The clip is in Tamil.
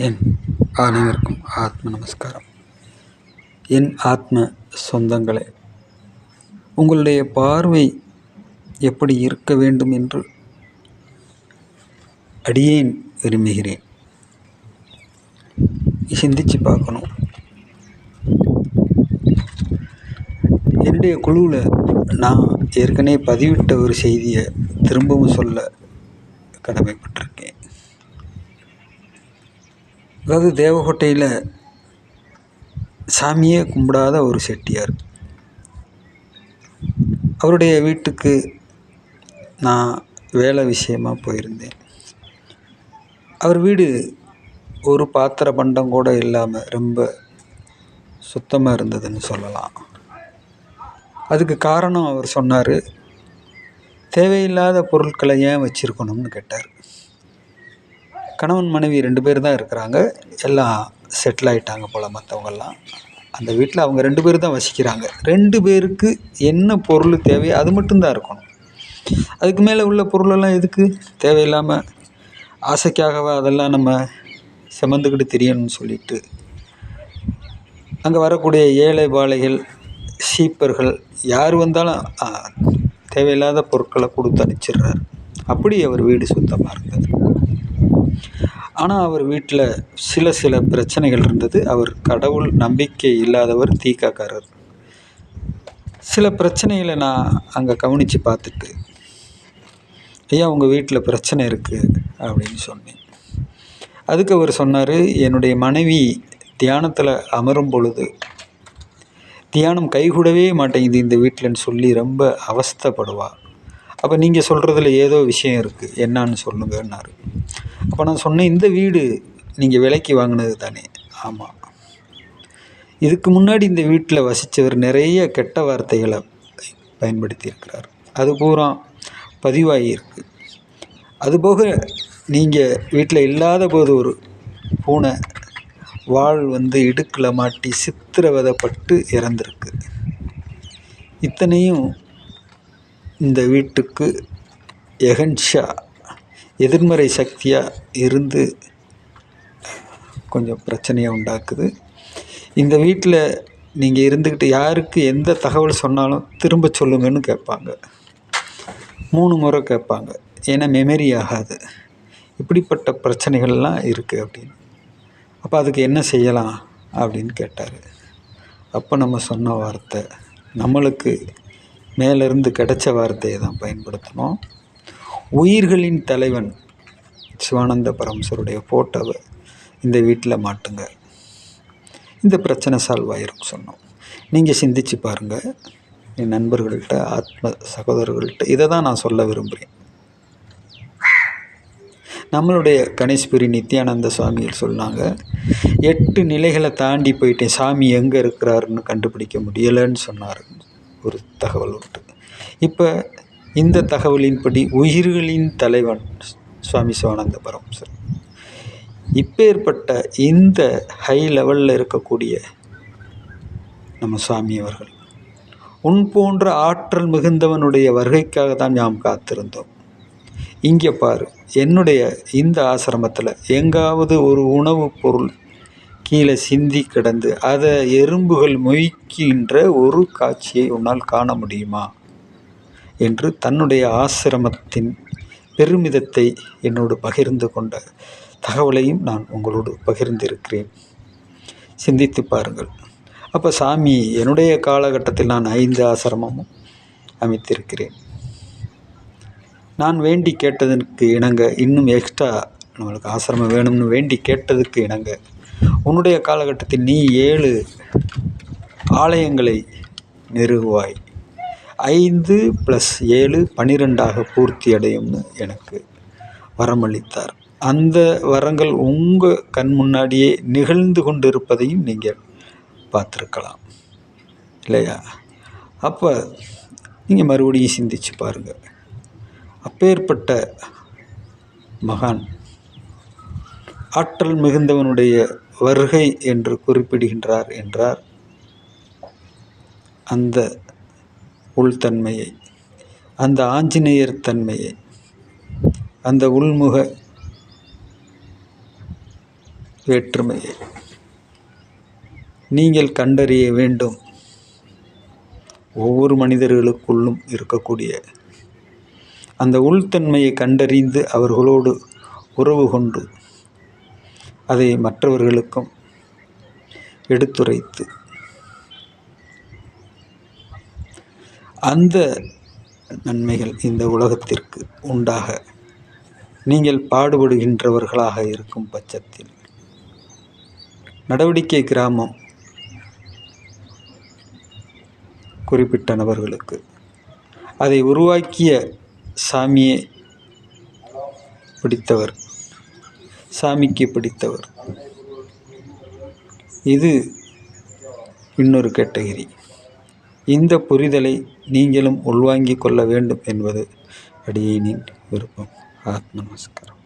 என் அனைவருக்கும் ஆத்ம நமஸ்காரம். என் ஆத்ம சொந்தங்களே, உங்களுடைய பார்வை எப்படி இருக்க வேண்டும் என்று அடியேன் விரும்புகிறேன். சிந்திச்சு பார்க்கணும். என்னுடைய குழுவில் நான் ஏற்கனவே பதிவிட்ட ஒரு செய்தியை திரும்பவும் சொல்ல கடமைப்பட்டிருக்கேன். அதாவது தேவகோட்டையில் சாமியே கும்பிடாத ஒரு செட்டியார், அவருடைய வீட்டுக்கு நான் வேலை விஷயமாக போயிருந்தேன். அவர் வீடு ஒரு பாத்திர பண்டம் கூட இல்லாமல் ரொம்ப சுத்தமாக இருந்ததுன்னு சொல்லலாம். அதுக்கு காரணம் அவர் சொன்னார், தேவையில்லாத பொருட்களை ஏன் வச்சுருக்கணும்னு கேட்டார். கணவன் மனைவி 2 பேர் தான் இருக்கிறாங்க, எல்லாம் செட்டில் ஆகிட்டாங்க போல். மற்றவங்கெல்லாம் அந்த வீட்டில் அவங்க 2 பேர் தான் வசிக்கிறாங்க. 2 பேருக்கு என்ன பொருள் தேவையோ அது மட்டும்தான் இருக்கணும். அதுக்கு மேலே உள்ள பொருளெல்லாம் எதுக்கு? தேவையில்லாமல் ஆசைக்காகவா அதெல்லாம் நம்ம சுமந்துக்கிட்டு தெரியணும்னு சொல்லிட்டு அங்கே வரக்கூடிய ஏழை பாலைகள், சீப்பர்கள் யார் வந்தாலும் தேவையில்லாத பொருட்களை கொடுத்து அனுப்பிச்சிடுறாரு. அப்படி அவர் வீடு சுத்தமாக இருந்தது. ஆனால் அவர் வீட்டில் சில பிரச்சனைகள் இருந்தது. அவர் கடவுள் நம்பிக்கை இல்லாதவர், தீக்காக்காரர். சில பிரச்சனைகளை நான் அங்கே கவனித்து பார்த்துட்டு, ஐயா உங்கள் வீட்டில் பிரச்சனை இருக்குது அப்படின்னு சொன்னேன். அதுக்கு அவர் சொன்னார், என்னுடைய மனைவி தியானத்தில் அமரும் பொழுது தியானம் கைகூடவே மாட்டேங்குது இந்த வீட்டில்னு சொல்லி ரொம்ப அவஸ்தைப்படுவா. அப்போ நீங்கள் சொல்கிறதுல ஏதோ விஷயம் இருக்குது, என்னான்னு சொல்லுங்கன்னாரு. அப்போ நான் சொன்னேன், இந்த வீடு நீங்கள் விலைக்கு வாங்கினது தானே? ஆமாம். இதுக்கு முன்னாடி இந்த வீட்டில் வசித்தவர் நிறைய கெட்ட வார்த்தைகளை பயன்படுத்தியிருக்கிறார். அது பூரா பதிவாகியிருக்கு. அதுபோக நீங்கள் வீட்டில் இல்லாத போது ஒரு பூனை வாள் இடுக்கில் மாட்டி சித்திரவதைப்பட்டு இறந்துருக்கு. இத்தனையும் இந்த வீட்டுக்கு எகன்ஷா எதிர்மறை சக்தியாக இருந்து கொஞ்சம் பிரச்சனையை உண்டாக்குது. இந்த வீட்டில் நீங்கள் இருந்துக்கிட்டு யாருக்கு எந்த தகவல் சொன்னாலும் திரும்ப சொல்லுங்கன்னு கேட்பாங்க. 3 முறை கேட்பாங்க, ஏன்னா மெமரி ஆகாது. இப்படிப்பட்ட பிரச்சனைகள்லாம் இருக்குது அப்படின்னு. அப்போ அதுக்கு என்ன செய்யலாம் அப்படின்னு கேட்டார். அப்போ நம்ம சொன்ன வார்த்தை, நம்மளுக்கு மேலேருந்து கிடைச்ச வார்த்தையை தான் பயன்படுத்தணும். உயிர்களின் தலைவன் சிவானந்த பரமசருடைய ஃபோட்டோவை இந்த வீட்டில் மாட்டுங்க, இந்த பிரச்சனை சால்வ் ஆயிரும் சொன்னோம். நீங்கள் சிந்திச்சு பாருங்கள். என் நண்பர்கள்ட்ட, ஆத்ம சகோதரர்கள்ட்ட இதை தான் நான் சொல்ல விரும்புகிறேன். நம்மளுடைய கணேஸ்வரி நித்யானந்த சுவாமிகள் சொன்னாங்க, 8 நிலைகளை தாண்டி போயிட்டேன், சாமி எங்கே இருக்கிறாருன்னு கண்டுபிடிக்க முடியலைன்னு சொன்னார். ஒரு தகவல் உண்டு. இப்போ இந்த தகவலின்படி உயிர்களின் தலைவன் சுவாமி சிவானந்த பரமசர், இப்பேற்பட்ட இந்த ஹை லெவலில் இருக்கக்கூடிய நம்ம சுவாமி அவர்கள், உன் போன்ற ஆற்றல் மிகுந்தவனுடைய வருகைக்காக தான் நாம் காத்திருந்தோம். இங்கே பாரு, என்னுடைய இந்த ஆசிரமத்தில் எங்காவது ஒரு உணவுப் பொருள் கீழே சிந்தி கிடந்து அதை எறும்புகள் மொய்க்கின்ற ஒரு காட்சியை உன்னால் காண முடியுமா என்று தன்னுடைய ஆசிரமத்தின் பெருமிதத்தை என்னோடு பகிர்ந்து கொண்ட தகவலையும் நான் உங்களோடு பகிர்ந்திருக்கிறேன். சிந்தித்து பாருங்கள். அப்போ சாமி, என்னுடைய காலகட்டத்தில் நான் 5 ஆசிரமமும் அமைத்திருக்கிறேன். நான் வேண்டி கேட்டதற்கு இணங்க இன்னும் எக்ஸ்ட்ரா நம்மளுக்கு ஆசிரமம் வேணும்னு வேண்டி கேட்டதுக்கு இணங்க உன்னுடைய காலகட்டத்தில் நீ 7 ஆலயங்களை நிறுவுவாய். 5 + 7 12 பூர்த்தி அடையும்னு எனக்கு வரமளித்தார். அந்த வரங்கள் உங்கள் கண் முன்னாடியே நிகழ்ந்து கொண்டிருப்பதையும் நீங்கள் பார்த்துருக்கலாம் இல்லையா? அப்போ நீங்கள் மறுபடியும் சிந்திச்சு பாருங்கள். அப்பேற்பட்ட மகான், ஆற்றல் மிகுந்தவனுடைய வருகை என்று குறிப்பிடுகின்றார் என்றார். அந்த உள்தன்மையை, அந்த ஆஞ்சநேயர் தன்மையை, அந்த உள்முக வேற்றுமையை நீங்கள் கண்டறிய வேண்டும். ஒவ்வொரு மனிதர்களுக்குள்ளும் இருக்கக்கூடிய அந்த உள்தன்மையை கண்டறிந்து அவர்களோடு உறவு கொண்டு அதை மற்றவர்களுக்கும் எடுத்துரைத்து அந்த நன்மைகள் இந்த உலகத்திற்கு உண்டாக நீங்கள் பாடுபடுகின்றவர்களாக இருக்கும் பட்சத்தில் நடவடிக்கை கிராமம் குறிப்பிட்ட நபர்களுக்கு அதை உருவாக்கிய சாமியே பிடித்தவர், சாமிக்கு பிடித்தவர். இது இன்னொரு கேட்டகிரி. இந்த புரிதலை நீங்களும் உள்வாங்கிக் கொள்ள வேண்டும் என்பது அடியேனின் விருப்பம். ஆத்ம நமஸ்காரம்.